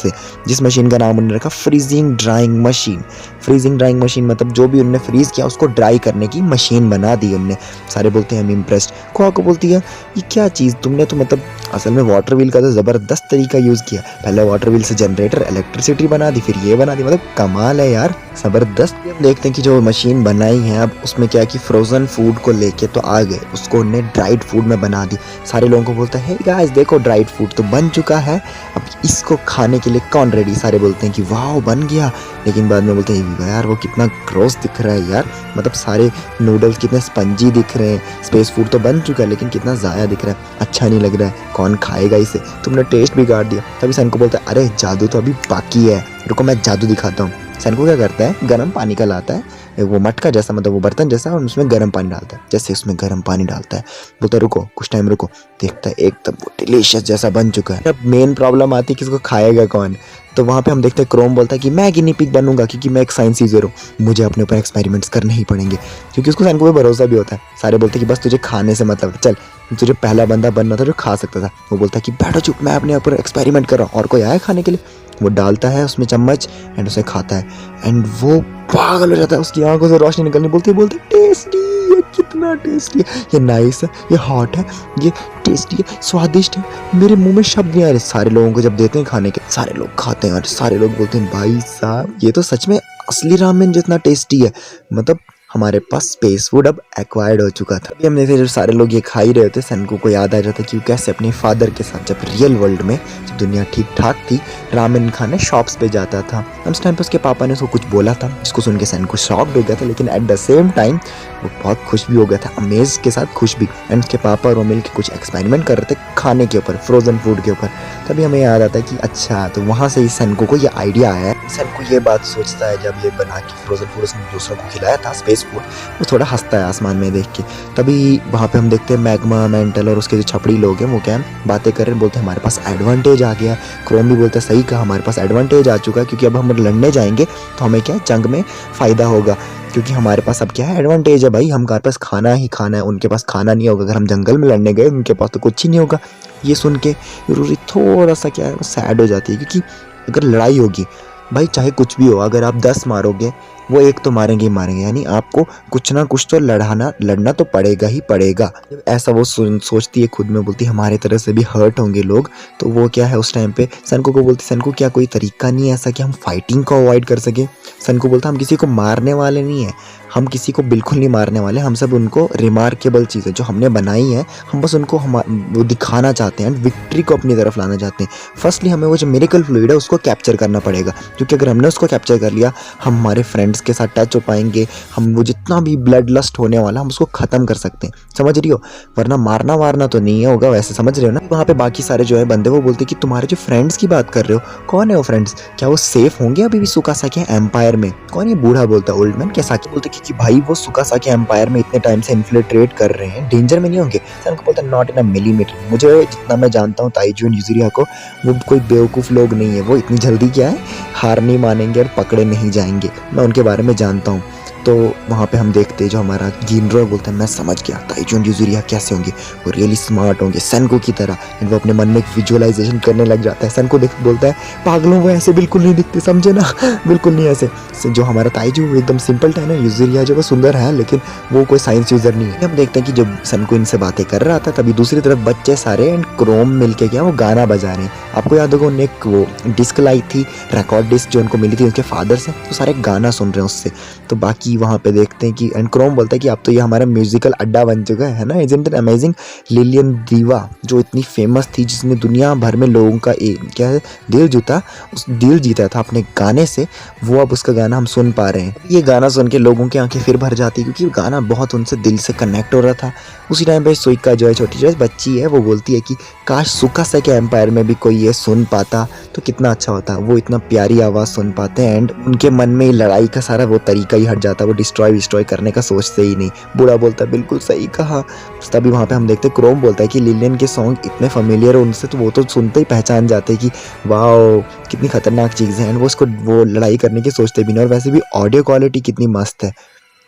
से, जिस मशीन का नाम उन्होंने रखा freezing drawing machine. Freezing drawing machine मतलब जो भी उन्होंने फ्रीज किया उसको ड्राई करने की मशीन बना दी उनने। सारे बोलते हैं हम इम्प्रेस्ड। खोआ को बोलती है ये क्या चीज़ तुमने तो मतलब असल में वाटर व्हील का तो ज़बरदस्त तरीका यूज़ किया। पहले वाटर व्हील से जनरेटर इलेक्ट्रिसिटी बना दी, फिर ये बना दी, मतलब कमाल है यार, ज़बरदस्त। हम देखते हैं कि जो मशीन बनाई है अब उसमें क्या है कि फ्रोज़न फूड को लेके तो आ गए, उसको उन्होंने ड्राइड फूड में बना दी। सारे लोगों को बोलते हैं हे गाइस देखो ड्राइड फूड तो बन चुका है, अब इसको खाने के लिए कौन रेडी। सारे बोलते हैं कि वाह बन गया, लेकिन बाद में बोलते हैं यार वो कितना ग्रोस दिख रहा है यार, मतलब सारे नूडल्स कितने स्पंजी दिख रहे हैं। स्पेस फूड तो बन चुका है लेकिन कितना ज़ाया दिख रहा है, अच्छा नहीं लग रहा है, कौन खाएगा इसे, तुमने टेस्ट बिगाड़ दिया। तभी सन को बोलता है अरे जादू तो अभी बाकी है, रुको मैं जादू दिखाता हूँ। सन को क्या करता है गर्म पानी का लाता है, वो मटका जैसा मतलब वो बर्तन जैसा, और उसमें गर्म पानी डालता है। जैसे उसमें गर्म पानी डालता है बोलता है रुको कुछ टाइम रुको, देखता है एकदम वो डिलीशियस जैसा बन चुका है। अब मेन प्रॉब्लम आती है कि इसको खाएगा कौन, तो वहाँ पे हम देखते हैं क्रोम बोलता है कि मैं गिनी पिग बनूंगा क्योंकि मैं एक साइंस यूजर हूँ, मुझे अपने ऊपर एक्सपेरिमेंट्स करने ही पड़ेंगे, क्योंकि उसको सन को भरोसा भी होता है। सारे बोलते हैं कि बस तुझे खाने से मतलब, चल तुझे पहला बंदा बनना था जो खा सकता था। वो बोलता है कि बैठो चुप, मैं अपने ऊपर एक्सपेरिमेंट कर रहा हूँ और कोई आया खाने के लिए। वो डालता है उसमें चम्मच एंड उसे खाता है एंड वो पागल हो जाता है, उसकी आंखों से रोशनी निकलनी, बोलते टेस्टी, ये कितना टेस्टी है, ये नाइस है, ये हॉट है, ये टेस्टी है, स्वादिष्ट है, मेरे मुंह में शब्द नहीं आ रहे। सारे लोगों को जब देते हैं खाने के, सारे लोग खाते हैं और सारे लोग बोलते हैं भाई साहब ये तो सच में असली रामेन जितना टेस्टी है, मतलब हमारे पास स्पेस फूड अब एक्वायर्ड हो चुका था। अभी हम देखते जब सारे लोग ये खा ही रहे होते, सनको को याद आ जाता कि वो कैसे अपने फादर के साथ जब रियल वर्ल्ड में जब दुनिया ठीक ठाक थी रामेन खाने शॉप्स पे जाता था। उस टाइम पे उसके पापा ने उसको कुछ बोला था जिसको सुन के सनको शॉक्ड हो गया था, लेकिन एट द सेम टाइम वो बहुत खुश भी हो गया था, अमेज के साथ खुश भी। एंड उसके पापा और वो मिल के कुछ एक्सपेरिमेंट कर रहे थे खाने के ऊपर, फ्रोजन फूड के ऊपर। तभी हमें याद आता है कि अच्छा तो वहाँ से ही सनको को ये आइडिया आया है। सनको ये बात सोचता है जब ये बना के फ्रोजन फूड उसने दूसरों को खिलाया था स्पेस फूड, वो थोड़ा हंसता है आसमान में देख के। तभी वहाँ पे हम देखते हैं मैग्मा, मेंटल और उसके जो छपड़ी लोग हैं वो क्या बातें कर रहे हैं, बोलते हैं हमारे पास एडवांटेज आ गया। क्रोम भी बोलता है सही कहा, हमारे पास एडवांटेज आ चुका है क्योंकि अब हम लड़ने जाएंगे तो हमें क्या जंग में फ़ायदा होगा, क्योंकि हमारे पास अब क्या है एडवांटेज है भाई, हमारे पास खाना ही खाना है, उनके पास खाना नहीं होगा। अगर हम जंगल में लड़ने गए उनके पास तो कुछ ही नहीं होगा। ये सुन के रूरी थोड़ा सा क्या है सैड हो जाती है, क्योंकि अगर लड़ाई होगी भाई चाहे कुछ भी हो, अगर आप 10 मारोगे वो एक तो मारेंगे ही मारेंगे, यानी आपको कुछ ना कुछ तो लड़ना तो पड़ेगा ही पड़ेगा। जब ऐसा वो सोचती है खुद में, बोलती है हमारे तरफ से भी हर्ट होंगे लोग, तो वो क्या है उस टाइम पे सनको को बोलती, सनको क्या कोई तरीका नहीं है ऐसा कि हम फाइटिंग को अवॉइड कर सके। सनको बोलता हम किसी को मारने वाले नहीं है, हम किसी को बिल्कुल नहीं मारने वाले, हम सब उनको रिमार्केबल चीज़ें जो हमने बनाई हैं हम बस उनको वो दिखाना चाहते हैं एंड विक्ट्री को अपनी तरफ लाना चाहते हैं। फर्स्टली हमें वो जो मिरेकल फ्लूइड है उसको कैप्चर करना पड़ेगा, क्योंकि अगर हमने उसको कैप्चर कर लिया हम हमारे फ्रेंड्स के साथ टच हो पाएंगे, हम वो जितना भी ब्लड लस्ट होने वाला हम उसको ख़त्म कर सकते हैं, समझ रही हो, वरना मारना वारना तो नहीं होगा वैसे, समझ रहे हो ना। वहाँ पे बाकी सारे जो है बंदे वो बोलते कि तुम्हारे जो फ्रेंड्स की बात कर रहे हो कौन है वो फ्रेंड्स, क्या वो सेफ होंगे अभी भी सुकासाकी एम्पायर में। कौन ये बूढ़ा बोलता है ओल्ड मैन, क्या साकी बोलते कि भाई वो सुकासाकी एम्पायर में इतने टाइम से इन्फिल्ट्रेट कर रहे हैं, डेंजर में नहीं होंगे। सनको बोलता है नॉट इन अ मिलीमीटर, मुझे जितना मैं जानता हूँ ताइजू एंड यूजुरिया को, वो कोई बेवकूफ़ लोग नहीं है, वो इतनी जल्दी क्या है हार नहीं मानेंगे और पकड़े नहीं जाएंगे, मैं उनके बारे में जानता हूँ। तो वहाँ पे हम देखते हैं जो हमारा गिनरो बोलता है मैं समझ गया ताइजू एंड यूजुरिया कैसे होंगे, वो रियली स्मार्ट होंगे सनको की तरह, एंड वो अपने मन में एक विजुअलाइजेशन करने लग जाता है। सनको देख बोलता है पागलों वो ऐसे बिल्कुल नहीं दिखते, समझे ना बिल्कुल नहीं ऐसे। जो हमारा ताइजू एकदम सिंपल है ना, यूजुरिया जो वो सुंदर है लेकिन वो कोई साइंस यूजर नहीं है। हम देखते हैं कि जब सनको इनसे बातें कर रहा था तभी दूसरी तरफ बच्चे सारे एंड क्रोम मिलके क्या वो गाना बजा रहे हैं। आपको याद होगा उन्हें एक वो डिस्क लाई थी, रिकॉर्ड डिस्क जो उनको मिली थी उनके फादर से, तो सारे गाना सुन रहे हैं उससे। तो बाकी वहाँ पे देखते हैं कि एंड क्रोम बोलता है कि अब तो ये हमारा म्यूजिकल अड्डा बन चुका है ना, इज़न्ट इट अमेजिंग। लिलियन दीवा जो इतनी फेमस थी, जिसने दुनिया भर में लोगों का क्या है दिल जीता था अपने गाने से, वो अब उसका गाना हम सुन पा रहे हैं। ये गाना सुन के लोगों की आंखें फिर भर जाती है, क्योंकि गाना बहुत उनसे दिल से कनेक्ट हो रहा था। उसी टाइम पे सुइका जो है छोटी जो बच्ची है वो बोलती है कि काश सुकासाकी एम्पायर में भी कोई ये सुन पाता तो कितना अच्छा होता, वो इतना प्यारी आवाज़ सुन पाते हैं एंड उनके मन में लड़ाई का सारा वो तरीका ही हट जाता, वो डिस्ट्रॉय करने का सोचते ही नहीं। बूढ़ा बोलता है बिल्कुल सही कहा। तभी वहाँ पे हम देखते हैं क्रोम बोलता है कि लिलियन के सॉन्ग इतने फेमिलियर है उनसे, तो वो तो सुनते ही पहचान जाते हैं कि वाओ कितनी खतरनाक चीज़ है, एंड वो उसको वो लड़ाई करने की सोचते भी नहीं, और वैसे भी ऑडियो क्वालिटी कितनी मस्त है।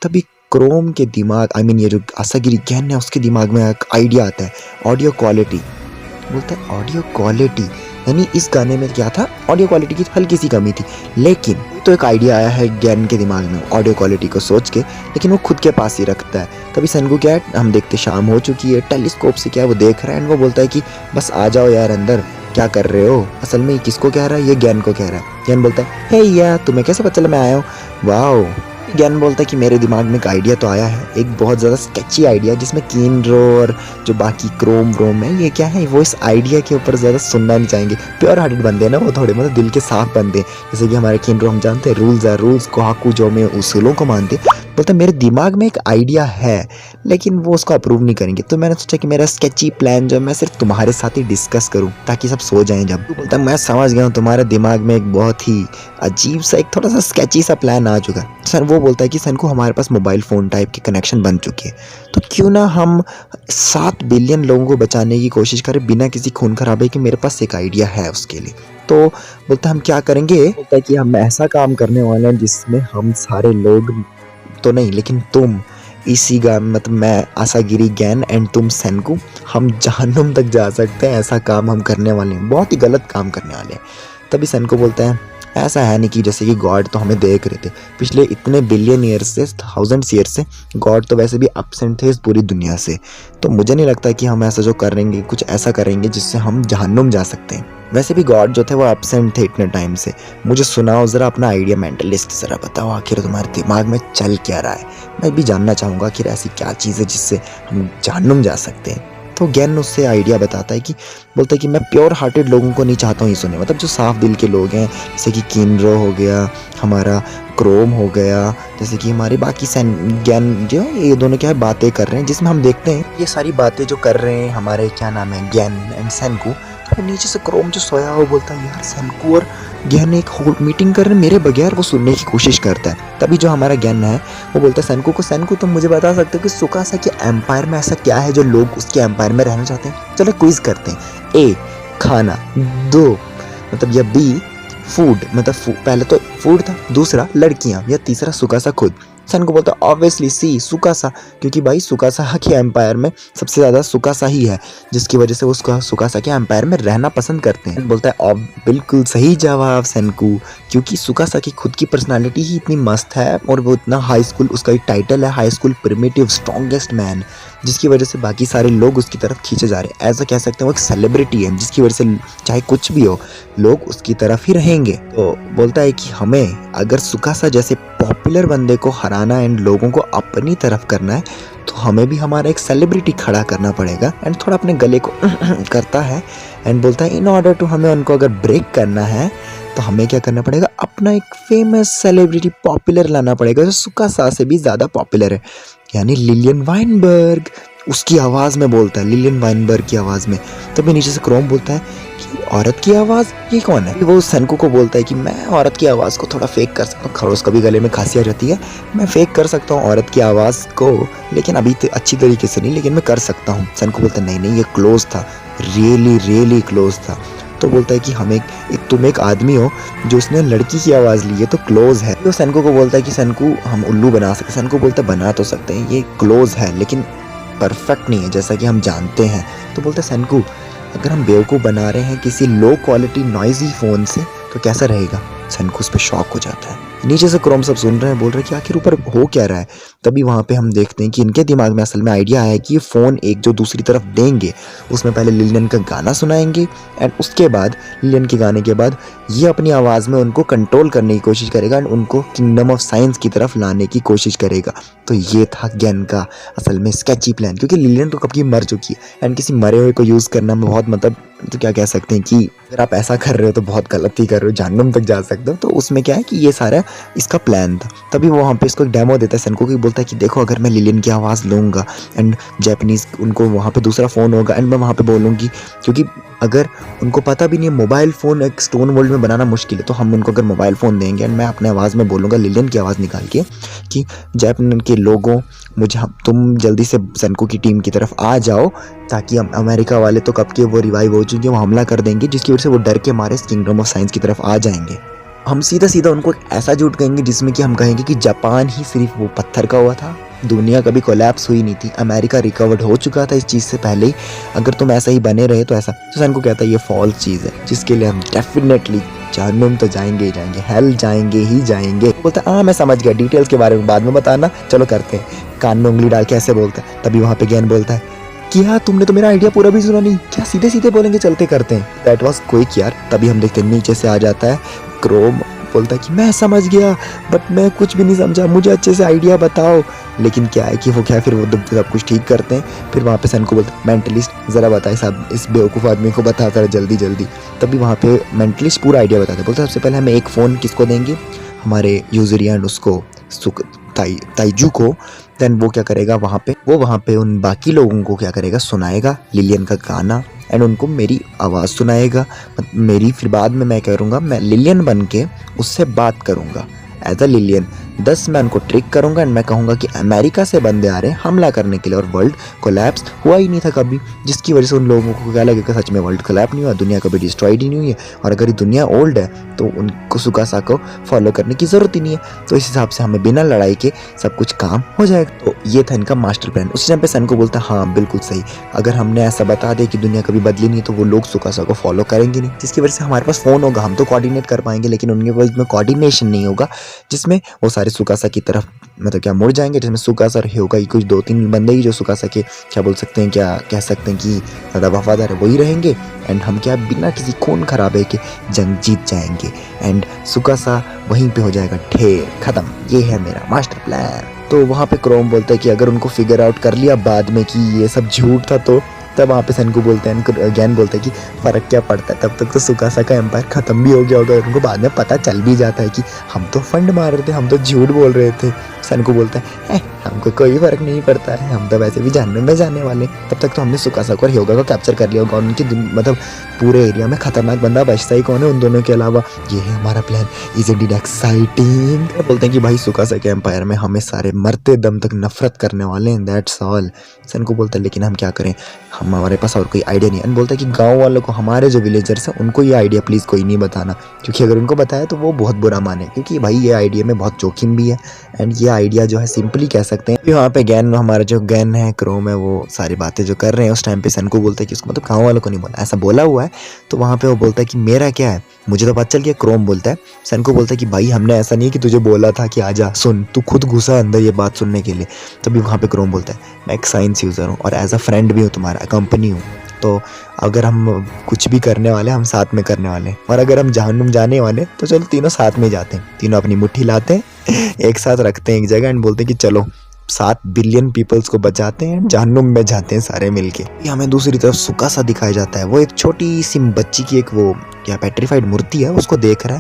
तभी क्रोम के दिमाग ये जो आसागिरी गैन है उसके दिमाग में एक आइडिया आता है, ऑडियो क्वालिटी। बोलता है ऑडियो क्वालिटी यानी इस गाने में क्या था, ऑडियो क्वालिटी की हल्की सी कमी थी। लेकिन तो एक आइडिया आया है गैन के दिमाग में ऑडियो क्वालिटी को सोच के, लेकिन वो खुद के पास ही रखता है। तभी सनगु क्या है, हम देखते शाम हो चुकी है, टेलीस्कोप से क्या है वो देख रहा है एंड वो बोलता है कि बस आ जाओ यार अंदर, क्या कर रहे हो। असल में ये किसको कह रहा है, ये गैन को कह रहा है। गैन बोलता है हे यार तुम्हें कैसे पता चला मैं आया हूँ, वाओ। ज्ञान बोलता है कि मेरे दिमाग में एक आइडिया तो आया है, एक बहुत ज़्यादा स्केची आइडिया जिसमें कीनरो और जो बाकी क्रोम व्रोम है ये क्या है, वो इस आइडिया के ऊपर ज़्यादा सुनना नहीं चाहेंगे। प्योर हार्टेड बंदे हैं ना वो, थोड़े मतलब दिल के साफ बंदे, जैसे कि हमारे कीनरो हम जानते हैं रूल्स आर रूल्स, कोहाकू जो में उसूलों को मानते। बोलता है मेरे दिमाग में एक आइडिया है लेकिन वो उसको अप्रूव नहीं करेंगे, तो मैंने सोचा कि मेरा स्केची प्लान जो मैं सिर्फ तुम्हारे साथ ही डिस्कस करूं ताकि सब सो जाएं। जब बोलता है मैं समझ गया हूँ तुम्हारे दिमाग में एक बहुत ही अजीब सा, एक थोड़ा सा स्केची सा प्लान आ चुका है। सर वो बोलता है कि सन को हमारे पास मोबाइल फ़ोन टाइप के कनेक्शन बन चुके हैं, तो क्यों ना हम 7 बिलियन लोगों को बचाने की कोशिश करें बिना किसी खून खराबे के। मेरे पास एक आइडिया है उसके लिए। तो बोलता है हम क्या करेंगे, बोलता है कि हम ऐसा काम करने वाले हैं जिसमें हम सारे लोग तो नहीं लेकिन तुम इसी मतलब मैं आसागिरी गैन एंड तुम सेनकू, हम जहन्नुम तक जा सकते हैं। ऐसा काम हम करने वाले हैं, बहुत ही गलत काम करने वाले हैं। तभी सेनकू बोलता है ऐसा है नहीं कि जैसे कि गॉड तो हमें देख रहे थे पिछले इतने बिलियन ईयर्स से, थाउजेंड्स ईयर्स से गॉड तो वैसे भी एब्सेंट थे इस पूरी दुनिया से। तो मुझे नहीं लगता कि हम ऐसा जो करेंगे कुछ ऐसा करेंगे जिससे हम जहन्नुम जा सकते हैं। वैसे भी गॉड जो थे वो एब्सेंट थे इतने टाइम से। मुझे सुनाओ ज़रा अपना आइडिया, मेंटलिस्ट ज़रा बताओ आखिर तुम्हारे दिमाग में चल क्या रहा है। मैं भी जानना चाहूँगा आखिर ऐसी क्या चीज़ है जिससे हम जहन्नुम जा सकते हैं। तो गैन उससे आइडिया बताता है कि बोलता है कि मैं प्योर हार्टेड लोगों को नहीं चाहता हूँ ये सुने, मतलब जो साफ दिल के लोग हैं, जैसे कि कीनरो हो गया, हमारा क्रोम हो गया, जैसे कि हमारे बाकी गैन जो ये दोनों क्या है बातें कर रहे हैं, जिसमें हम देखते हैं ये सारी बातें जो कर रहे हैं हमारे क्या नाम है गैन एंड सेनकू। तो नीचे से क्रोम जो सोया हो बोलता है यार सेनकू और गैन एक होल मीटिंग कर रहे हैं मेरे बगैर, वो सुनने की कोशिश करता है। तभी जो हमारा गैन है वो बोलता है सेनकू को, सेनकू तुम मुझे बता सकते हो कि सुकासा के एम्पायर में ऐसा क्या है जो लोग उसके एम्पायर में रहना चाहते हैं। चलो क्विज करते हैं। ए खाना, 2 मतलब या बी फूड, मतलब पहले तो फूड था, दूसरा लड़कियां, या तीसरा सुकासा खुद। सेनकू बोलता है ऑब्वियसली सी सुकासा, क्योंकि भाई सुकासा के एम्पायर में सबसे ज़्यादा सुकासा ही है, जिसकी वजह से वो सुकासा के एम्पायर में रहना पसंद करते हैं। बोलता है बिल्कुल सही जवाब सेनकू, क्योंकि सुकासा की खुद की पर्सनालिटी ही इतनी मस्त है और वो इतना हाई स्कूल, उसका एक टाइटल है high school primitive strongest man, जिसकी वजह से बाकी सारे लोग उसकी तरफ खींचे जा रहे हैं। ऐसा कह सकते हैं वो एक सेलिब्रिटी है, जिसकी वजह से चाहे कुछ भी हो लोग उसकी तरफ ही रहेंगे। तो बोलता है कि हमें अगर सुकासा जैसे पॉपुलर बंदे को हराना एंड लोगों को अपनी तरफ करना है तो हमें भी हमारा एक सेलिब्रिटी खड़ा करना पड़ेगा। एंड थोड़ा अपने गले को करता है एंड बोलता है इन ऑर्डर टू, हमें उनको अगर ब्रेक करना है तो हमें क्या करना पड़ेगा, अपना एक फेमस सेलिब्रिटी पॉपुलर लाना पड़ेगा जो सुकासा से भी ज़्यादा पॉपुलर है, यानी लिलियन वाइनबर्ग। उसकी आवाज़ में बोलता है, लिलियन वाइनबर्ग की आवाज़ में। तभी नीचे से क्रोम बोलता है कि औरत की आवाज़, ये कौन है। वो सेनकू को बोलता है कि मैं औरत की आवाज़ को थोड़ा फेक कर सकता हूँ, खरोस कभी गले में खांसी आ जाती है, मैं फेक कर सकता हूँ औरत की आवाज़ को, लेकिन अभी अच्छी तरीके से नहीं, लेकिन मैं कर सकता हूँ। सेनकू बोलता है नहीं ये क्लोज था, रियली क्लोज था। तो बोलता है कि तुम एक आदमी हो जो उसने लड़की की आवाज़ ली है तो क्लोज है। तो सेनकू को बोलता है कि सेनकू हम उल्लू बना सकते हैं। सेनकू बोलता है बना तो सकते हैं, ये क्लोज है लेकिन परफेक्ट नहीं है जैसा कि हम जानते हैं। तो बोलता है सेनकू अगर हम बेवकूफ़ बना रहे हैं किसी लो क्वालिटी नॉइजी फ़ोन से तो कैसा रहेगा। सेनकू उस पर शॉक हो जाता है। नीचे से क्रोम सब सुन रहे हैं, बोल रहे हैं कि आखिर ऊपर हो क्या रहा है। तभी वहाँ पे हम देखते हैं कि इनके दिमाग में असल में आइडिया आया है कि ये फ़ोन एक जो दूसरी तरफ देंगे उसमें पहले लिलियन का गाना सुनाएंगे एंड उसके बाद लिलियन के गाने के बाद ये अपनी आवाज़ में उनको कंट्रोल करने की कोशिश करेगा एंड उनको किंगडम ऑफ साइंस की तरफ लाने की कोशिश करेगा। तो ये था गैन का असल में स्केची प्लान, क्योंकि लिलियन तो कब की मर चुकी है एंड किसी मरे हुए को यूज़ करना में बहुत मतलब, तो क्या कह सकते हैं कि अगर आप ऐसा कर रहे हो तो बहुत गलत ही कर रहे हो, जहन्नुम तक जा सकते हो। तो उसमें क्या है कि ये सारा इसका प्लान था। तभी वो वहाँ पे इसको एक डेमो देता है सेनकू की, बोलता है कि देखो अगर मैं लिलियन की आवाज़ लूँगा एंड जापानीज़ उनको वहाँ पे दूसरा फ़ोन होगा एंड मैं वहाँ पे बोलूँगी, क्योंकि अगर उनको पता भी नहीं है मोबाइल फ़ोन एक स्टोन वर्ल्ड में बनाना मुश्किल है, तो हम उनको अगर मोबाइल फ़ोन देंगे एंड मैं अपने आवाज़ में बोलूँगा लिलियन की आवाज़ निकाल के कि जापान के लोगों तुम जल्दी से सेनकू की टीम की तरफ आ जाओ, ताकि हम अमेरिका वाले तो कब के वो रिवाइव हो चुके हैं, वो हमला कर देंगे, जिसकी वजह से वो डर के मारे किंगडम ऑफ साइंस की तरफ आ जाएंगे। हम सीधा उनको ऐसा झूठ कहेंगे जिसमें कि हम कहेंगे कि जापान ही सिर्फ वो पत्थर का हुआ था दुनिया कभी कोलैप्स हुई नहीं थी, अमेरिका रिकवर्ड हो चुका था इस चीज़ से पहले ही। अगर तुम ऐसा ही बने रहे तो ऐसा, तो सन को कहता है ये फॉल्स चीज़ है जिसके लिए हम डेफिनेटली जहन्नुम तो जाएंगे ही जाएंगे, हेल जाएंगे ही जाएंगे। बोलता है हाँ मैं समझ गया, डिटेल्स के बारे में बाद में बताना, चलो करते हैं। कान में उंगली डाल के ऐसे बोलता है। तभी वहाँ पे ज्ञान बोलता है क्या तुमने तो मेरा आइडिया पूरा भी सुना नहीं, क्या सीधे सीधे बोलेंगे चलते करते हैं। दैट वाज क्विक यार। तभी हम देखते हैं नीचे से आ जाता है क्रोम, बोलता है कि मैं समझ गया बट मैं कुछ भी नहीं समझा, मुझे अच्छे से आइडिया बताओ। लेकिन क्या है कि वो क्या फिर वो सब कुछ ठीक करते हैं। फिर वहाँ पे सन को बोलते हैं मेंटलिस्ट ज़रा बताए साहब इस बेवकूफ़ आदमी को बता ज़रा जल्दी जल्दी। तभी वहाँ पे मेंटलिस्ट पूरा आइडिया बताते हैं। बोलते हैं सबसे पहले हमें एक फ़ोन किसको देंगे, हमारे यूजरियन उसको ताइजू को। देन वो क्या करेगा वहाँ पे उन बाकी लोगों को क्या करेगा, सुनाएगा लिलियन का गाना एंड उनको मेरी आवाज़ सुनाएगा। मेरी फिर बाद में मैं करूँगा, मैं लिलियन बन के उससे बात करूँगा एज अ लिलियन। 10 मैं उनको ट्रिक करूँगा एंड मैं कहूँगा कि अमेरिका से बंदे आ रहे हैं हमला करने के लिए और वर्ल्ड कोलैप्स हुआ ही नहीं था कभी, जिसकी वजह से उन लोगों को क्या लगेगा सच में वर्ल्ड कोलैप्स नहीं हुआ, दुनिया कभी डिस्ट्रॉयड ही नहीं हुई है। और अगर ये दुनिया ओल्ड है तो उनको सुकासा को फॉलो करने की ज़रूरत ही नहीं है। तो इस हिसाब से हमें बिना लड़ाई के सब कुछ काम हो जाएगा। तो ये था इनका मास्टर प्लान। उस टाइम पे सन को बोलता हाँ बिल्कुल सही, अगर हमने ऐसा बता दिया कि दुनिया कभी बदली नहीं तो वो लोग सुकासा को फॉलो करेंगे नहीं, जिसकी वजह से हमारे पास फ़ोन होगा, हम तो कोऑर्डिनेट कर पाएंगे लेकिन उनके पास में कोऑर्डिनेशन नहीं होगा, जिसमें वो सारे सुकासा की तरफ मतलब क्या मुड़ जाएंगे। जिसमें सुकासा होगा कुछ 2-3 बंदे ही जो सुकासा के क्या बोल सकते हैं, क्या कह सकते हैं कि ज़्यादा वफादार है वही रहेंगे एंड हम क्या बिना किसी खून खराबे के जंग जीत जाएंगे एंड सुकासा वहीं पे हो जाएगा ढेर खत्म। ये है मेरा मास्टर प्लान। तो वहाँ पे क्रोम बोलता है कि अगर उनको फिगर आउट कर लिया बाद में कि ये सब झूठ था तो तब वहाँ पे सन को बोलते हैं, ज्ञान बोलता है कि फ़र्क क्या पड़ता है, तब तक तो सुकासा का एम्पायर ख़त्म भी हो गया होगा। उनको बाद में पता चल भी जाता है कि हम तो फंड मार रहे थे, हम तो झूठ बोल रहे थे। सन को बोलता है हमको कोई फ़र्क नहीं पड़ता है, हम तो वैसे भी जहन्नुम में जाने वाले। तब तक तो हमने सुकासा को और ह्योगा को कैप्चर कर लिया होगा। उनकी मतलब पूरे एरिया में खतरनाक बंदा बचता ही कौन है उन दोनों के अलावा। ये है हमारा प्लान, इज इट एक्साइटिंग। बोलते हैं कि भाई सुकासा के एम्पायर में हमें सारे मरते दम तक नफरत करने वाले हैं, दैट्स ऑल। सन को बोलता है लेकिन हम क्या करें, हमारे पास और कोई आइडिया नहीं है। बोलता है कि गांव वालों को, हमारे जो विलेजर्स हैं उनको ये आइडिया प्लीज़ कोई नहीं बताना, क्योंकि अगर उनको बताया तो वो बहुत बुरा माने, क्योंकि भाई ये आइडिया में बहुत जोखिम भी है एंड ये आइडिया जो है सिंपली कह सकते हैं। वहाँ पे गैन, हमारा जो गैन है क्रोम है, वो सारी बातें जो कर रहे हैं उस टाइम पे सन को बोलता है कि उसको मतलब गाँव वालों को नहीं बोला, ऐसा बोला हुआ है। तो वहाँ पे वो बोलता है कि मेरा क्या है, मुझे तो पता चल गया। क्रोम बोलता है सन को, बोलता है कि भाई हमने ऐसा नहीं कि तुझे बोला था कि आजा सुन, तू खुद घुसा अंदर ये बात सुनने के लिए। तभी वहाँ पे क्रोम बोलता है मैं एक साइंस यूज़र हूँ और एज अ फ्रेंड भी हूँ, तुम्हारा कंपनी हूँ, तो अगर हम कुछ भी करने वाले हम साथ में करने वाले हैं, और अगर हम जहन्नुम जाने वाले तो चलो तीनों साथ में जाते हैं, तीनों अपनी मुट्ठी लाते हैं एक साथ रखते हैं एक जगह एंड बोलते हैं कि चलो 7 बिलियन पीपल्स को बचाते हैं, जहन्नुम में जाते हैं सारे मिलके। हमें दूसरी तरफ सुकासा दिखाया जाता है, वो एक छोटी सी बच्ची की एक वो क्या पेट्रीफाइड मूर्ति है उसको देख रहा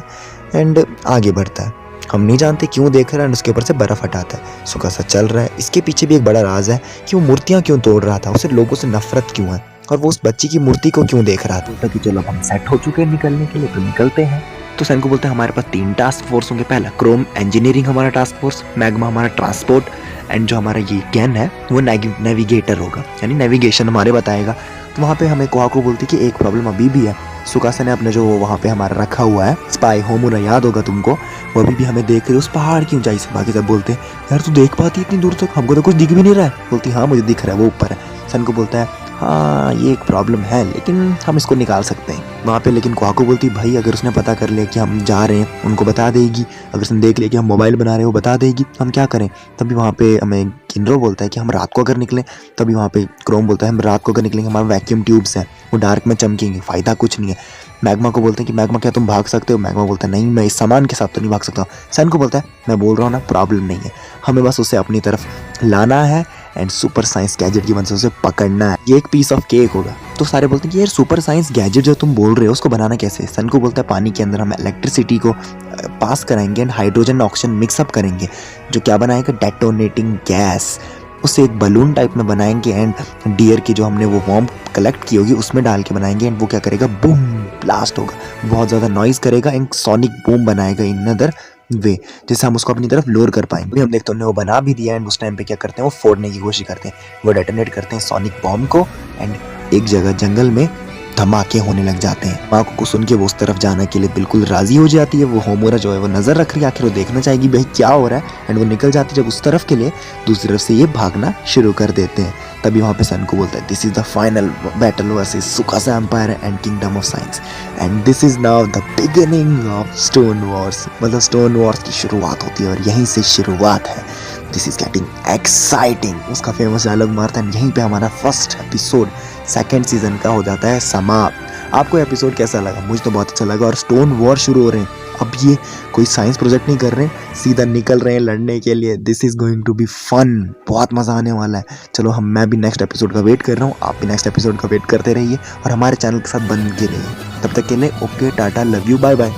है एंड आगे बढ़ता है। हम नहीं जानते क्यों देख रहा है एंड उसके ऊपर से बर्फ़ हटाता है। सुकासा चल रहा है, इसके पीछे भी एक बड़ा राज है कि वो मूर्तियाँ क्यों तोड़ रहा था, उसे लोगों से नफरत क्यों है और वो उस बच्ची की मूर्ति को क्यों देख रहा था। कि चलो हम सेट हो चुके हैं निकलने के लिए, तो निकलते हैं। तो सन को बोलते हैं हमारे पास 3 टास्क फोर्स होंगे। पहला क्रोम इंजीनियरिंग हमारा टास्क फोर्स, मैग्मा हमारा ट्रांसपोर्ट एंड जो हमारा ये गैन है वो नेविगेटर होगा, यानी नेविगेशन हमारे बताएगा। तो वहाँ पे हमें कोहाको बोलती है कि एक प्रॉब्लम अभी भी है, सुकासा ने अपने जो वहाँ पे हमारा रखा हुआ है स्पाई होमुरा, याद होगा तुमको, वो अभी भी हमें देख रहे उस पहाड़ की ऊंचाई से। बाकी सब बोलते हैं यार तू देख पाती इतनी दूर तक, हमको तो कुछ दिख भी नहीं रहा है। बोलती हाँ मुझे दिख रहा है वो ऊपर है। सन को बोलता है हाँ ये एक प्रॉब्लम है लेकिन हम इसको निकाल सकते हैं वहाँ पे। लेकिन कोहाको बोलती भाई अगर उसने पता कर लिया कि हम जा रहे हैं उनको बता देगी, अगर उसने देख लिया कि हम मोबाइल बना रहे हैं वो बता देगी, हम क्या करें। तभी वहाँ पे हमें किनरो बोलता है कि हम रात को अगर निकलें। तभी वहाँ पे क्रोम बोलता है हम रात को अगर निकलेंगे, हमारे वैक्यूम ट्यूब्स हैं वो डार्क में चमकेंगे, फ़ायदा कुछ नहीं है। मैग्मा को बोलते हैं कि मैग्मा क्या तुम भाग सकते हो। मैग्मा बोलता है नहीं मैं इस सामान के साथ तो नहीं भाग सकता। सन को बोलता है मैं बोल रहा हूँ ना प्रॉब्लम नहीं है, हमें बस उसे अपनी तरफ लाना है एंड सुपर साइंस गैजेट की वजह से उसे पकड़ना है, ये एक पीस ऑफ केक होगा। तो सारे बोलते हैं कि यार सुपर साइंस गैजेट जो तुम बोल रहे हो उसको बनाना कैसे। सन को बोलता है पानी के अंदर हम इलेक्ट्रिसिटी को पास कराएंगे एंड हाइड्रोजन ऑक्सीजन मिक्सअप करेंगे, जो क्या बनाएगा डेटोनेटिंग गैस, उसे एक बलून टाइप में बनाएंगे एंड डियर की जो हमने वो वॉर्म कलेक्ट की होगी उसमें डाल के बनाएंगे एंड वो क्या करेगा बूम ब्लास्ट होगा, बहुत ज़्यादा नॉइज़ करेगा एंड सोनिक बूम बनाएगा इन अदर वे, जैसे हम उसको अपनी तरफ लोर कर पाएंगे। हम देखते हैं वो बना भी दिया एंड उस टाइम पे क्या करते हैं वो फोड़ने की कोशिश करते हैं, वो डेटोनेट करते हैं सोनिक बॉम्ब को एंड एक जगह जंगल में धमाके होने लग जाते हैं। माको को सुन के वो उस तरफ जाने के लिए बिल्कुल राजी हो जाती है। वो होमोरा जो है वो नजर रख रही है, आखिर वो देखना चाहेगी भाई क्या हो रहा है, एंड वो निकल जाती है जब उस तरफ के लिए, दूसरी तरफ से ये भागना शुरू कर देते हैं। तभी वहाँ पे सन को बोलता है this is the final battle versus Tsukasa empire and kingdom of science, and this is now the beginning of stone wars. मतलब स्टोन वॉर्स की शुरुआत होती है और यहीं से शुरुआत है। दिस इज गेटिंग एक्साइटिंग, उसका फेमस डायलॉग मारता है। यहीं पे हमारा फर्स्ट एपिसोड सेकेंड सीजन का हो जाता है समाप्त। आपको एपिसोड कैसा लगा? मुझे तो बहुत अच्छा लगा। और स्टोन वॉर शुरू हो रहे हैं, अब ये कोई साइंस प्रोजेक्ट नहीं कर रहे हैं, सीधा निकल रहे हैं लड़ने के लिए। This is going to be fun, बहुत मज़ा आने वाला है। चलो मैं भी नेक्स्ट एपिसोड का वेट कर रहा हूँ, आप भी नेक्स्ट एपिसोड का वेट करते रहिए और हमारे चैनल के साथ बन के रहिए। तब तक के लिए okay, tata, love you, bye bye.